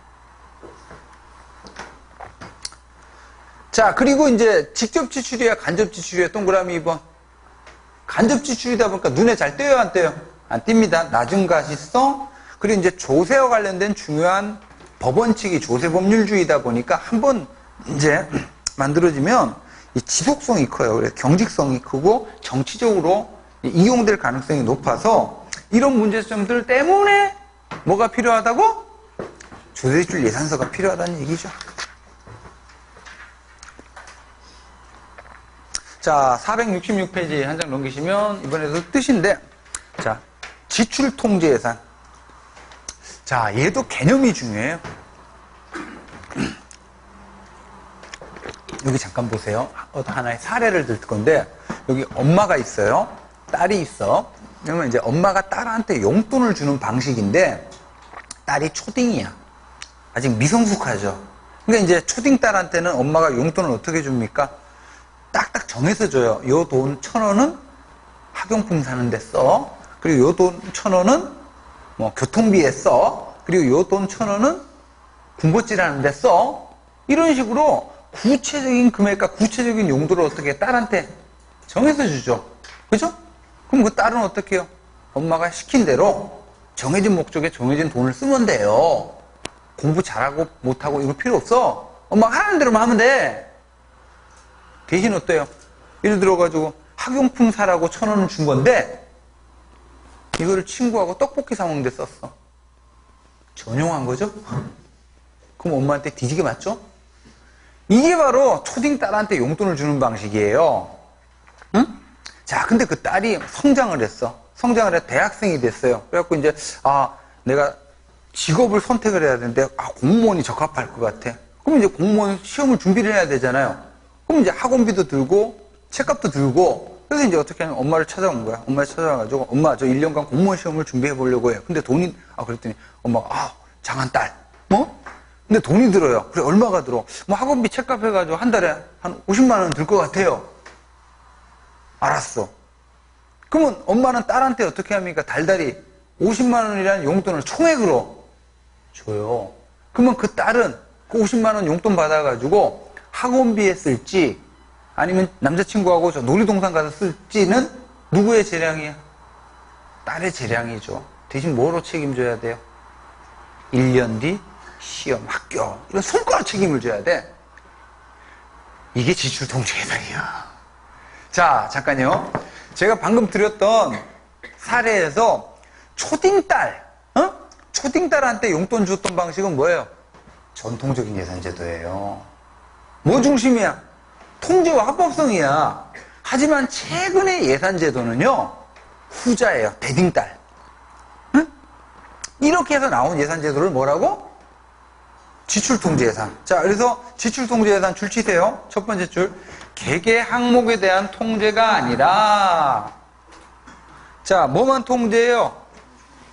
자, 그리고 이제 직접 지출이야, 간접 지출이야, 동그라미 2번. 간접 지출이다 보니까 눈에 잘 띄어요, 안 띄어요? 안 띕니다. 낮은 가시성. 그리고 이제 조세와 관련된 중요한 법원칙이 조세법률주의다 보니까 한번 이제 만들어지면 이 지속성이 커요. 그래서 경직성이 크고 정치적으로 이용될 가능성이 높아서 이런 문제점들 때문에 뭐가 필요하다고? 조세지출 예산서가 필요하다는 얘기죠. 자, 466페이지 한 장 넘기시면 이번에도 뜻인데, 자, 지출통제 예산. 자, 얘도 개념이 중요해요. 여기 잠깐 보세요. 하나의 사례를 들 건데, 여기 엄마가 있어요. 딸이 있어. 그러면 이제 엄마가 딸한테 용돈을 주는 방식인데, 딸이 초딩이야. 아직 미성숙하죠. 그러니까 이제 초딩 딸한테는 엄마가 용돈을 어떻게 줍니까? 딱딱 정해서 줘요. 요 돈 1,000원은 학용품 사는데 써. 그리고 요 돈 1,000원은 뭐 교통비에 써. 그리고 요 돈 1,000원은 군것질 하는데 써. 이런 식으로 구체적인 금액과 구체적인 용도를 어떻게 딸한테 정해서 주죠. 그죠? 그럼 그 딸은 어떻게 해요? 엄마가 시킨 대로 정해진 목적에 정해진 돈을 쓰면 돼요. 공부 잘하고 못하고 이거 필요 없어. 엄마가 하는 대로만 하면 돼. 대신 어때요? 예를 들어가지고 학용품 사라고 1,000원을 준 건데 이거를 친구하고 떡볶이 사 먹는데 썼어. 전용한 거죠? 그럼 엄마한테 뒤지게 맞죠? 이게 바로 초딩 딸한테 용돈을 주는 방식이에요. 응? 자, 근데 그 딸이 성장을 했어. 성장을 해 대학생이 됐어요. 그래갖고 이제 내가 직업을 선택을 해야 되는데 공무원이 적합할 것 같아. 그럼 이제 공무원 시험을 준비를 해야 되잖아요. 그럼 이제 학원비도 들고 책값도 들고 그래서 이제 어떻게 하냐면 엄마를 찾아온 거야. 엄마를 찾아와가지고 엄마 저 1년간 공무원 시험을 준비해 보려고 해요. 근데 돈이 그랬더니 엄마가 장한 딸 근데 돈이 들어요. 그래 얼마가 들어? 뭐 학원비 책값 해가지고 한 달에 한 50만 원 들 것 같아요. 알았어. 그러면 엄마는 딸한테 어떻게 합니까? 달달이 50만 원이라는 용돈을 총액으로 줘요. 그러면 그 딸은 그 50만 원 용돈 받아가지고 학원비에 쓸지 아니면 남자친구하고 저 놀이동산 가서 쓸지는 누구의 재량이야? 딸의 재량이죠. 대신 뭐로 책임져야 돼요? 1년 뒤 시험, 학교 이런 손가락 책임을 져야 돼. 이게 지출통제예산이야. 자, 잠깐요. 제가 방금 드렸던 사례에서 초딩딸, 초딩딸한테 용돈 줬던 방식은 뭐예요? 전통적인 예산제도예요. 뭐 중심이야? 통제와 합법성이야. 하지만 최근의 예산제도는요, 후자예요. 대딩딸. 응? 이렇게 해서 나온 예산제도를 뭐라고? 지출통제예산. 자, 그래서 지출통제예산 줄 치세요. 첫 번째 줄. 개개 항목에 대한 통제가 아니라, 자, 뭐만 통제해요?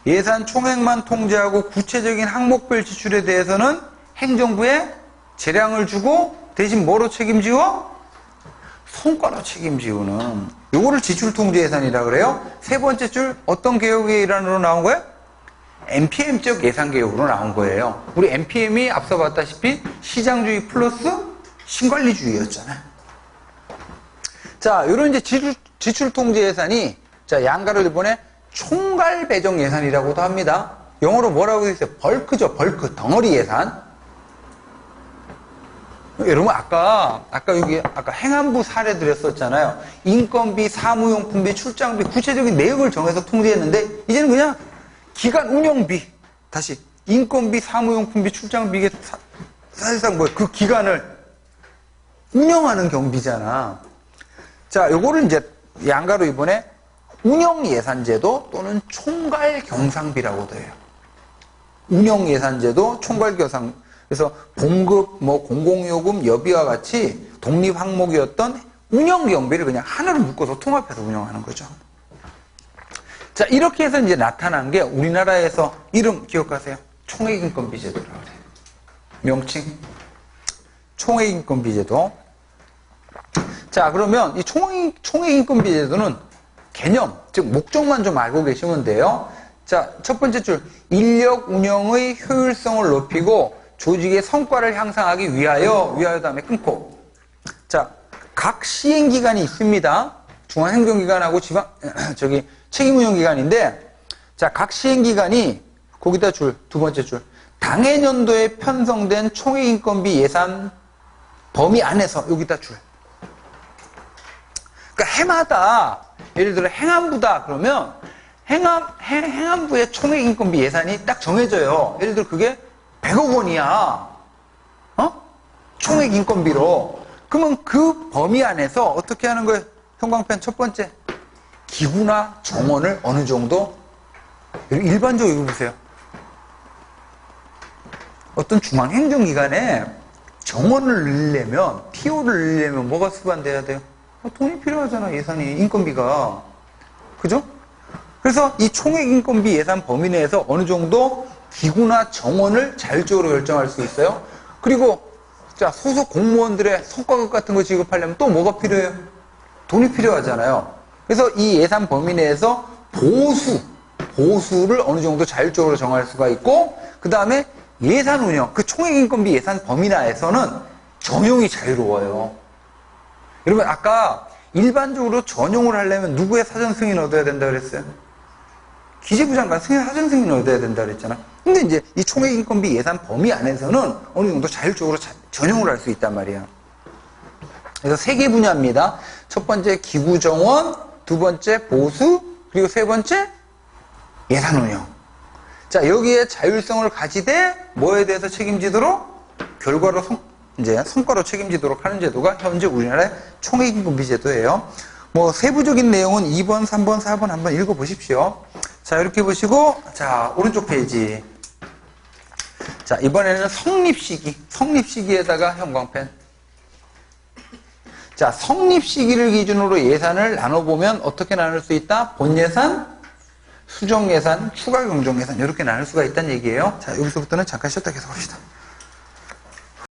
예산 총액만 통제하고 구체적인 항목별 지출에 대해서는 행정부에 재량을 주고 대신 뭐로 책임지워? 성과로 책임지우는. 요거를 지출통제예산이라고 그래요. 세 번째 줄 어떤 개혁의 일환으로 나온 거예요? NPM적 예산개혁으로 나온 거예요. 우리 NPM이 앞서 봤다시피 시장주의 플러스 신관리주의였잖아요. 자, 요런 이제 지출통제예산이, 자, 양가를 이번에 총괄배정예산이라고도 합니다. 영어로 뭐라고 돼 있어요? 벌크죠, 벌크. 덩어리 예산. 여러분, 아까 행안부 사례 드렸었잖아요. 인건비, 사무용품비, 출장비, 구체적인 내역을 정해서 통제했는데, 이제는 그냥 기간 운영비, 다시 인건비, 사무용품비, 출장비, 이게 사실상 뭐예요? 그 기간을 운영하는 경비잖아. 자, 요거를 이제 양가로 이번에 운영예산제도 또는 총괄경상비라고도 해요. 운영예산제도, 총괄경상. 그래서 봉급, 공공요금, 여비와 같이 독립항목이었던 운영경비를 그냥 하나로 묶어서 통합해서 운영하는 거죠. 자, 이렇게 해서 이제 나타난 게 우리나라에서 이름 기억하세요? 총액인건비제도라고 그래요. 명칭. 총액인건비제도. 자, 그러면 이 총액인건비제도는 개념, 즉 목적만 좀 알고 계시면 돼요. 자, 첫 번째 줄. 인력 운영의 효율성을 높이고 조직의 성과를 향상하기 위하여 다음에 끊고. 자, 각 시행기관이 있습니다. 중앙행정기관하고 책임운영기관인데, 자, 각 시행기관이, 거기다 줄, 두 번째 줄. 당해년도에 편성된 총액인건비 예산 범위 안에서, 여기다 줄. 그러니까 해마다, 예를 들어 행안부다, 그러면 행안부의 총액인건비 예산이 딱 정해져요. 예를 들어 그게 100억 원이야. 총액인건비로. 그러면 그 범위 안에서 어떻게 하는 거예요? 형광펜 첫 번째. 기구나 정원을 어느 정도, 일반적으로 이거 보세요. 어떤 중앙행정기관에 정원을 늘리려면, TO를 늘리려면 뭐가 수반돼야 돼요? 돈이 필요하잖아, 예산이, 인건비가. 그죠? 그래서 이 총액인건비 예산 범위 내에서 어느 정도 기구나 정원을 자율적으로 결정할 수 있어요. 그리고, 자, 소속 공무원들의 성과급 같은 거 지급하려면 또 뭐가 필요해요? 돈이 필요하잖아요. 그래서 이 예산 범위 내에서 보수를 어느 정도 자율적으로 정할 수가 있고, 그 다음에 예산 운영, 그 총액인건비 예산 범위 내에서는 전용이 자유로워요. 여러분, 아까 일반적으로 전용을 하려면 누구의 사전 승인 얻어야 된다 그랬어요? 기재부 장관 사전 승인 얻어야 된다 그랬잖아. 근데 이제 이 총액인건비 예산 범위 안에서는 어느 정도 자율적으로 전용을 할 수 있단 말이야. 그래서 세 개 분야입니다. 첫 번째 기구정원, 두 번째 보수, 그리고 세 번째 예산운영. 자, 여기에 자율성을 가지되 뭐에 대해서 책임지도록 결과로 이제 성과로 책임지도록 하는 제도가 현재 우리나라의 총액인건비 제도예요. 뭐 세부적인 내용은 2번, 3번, 4번 한번 읽어보십시오. 자, 이렇게 보시고, 자, 오른쪽 페이지. 자, 이번에는 성립시기에다가 형광펜. 자, 성립시기를 기준으로 예산을 나눠보면 어떻게 나눌 수 있다? 본예산, 수정예산, 추가경정예산 이렇게 나눌 수가 있다는 얘기예요. 자, 여기서부터는 잠깐 쉬었다 계속 합시다.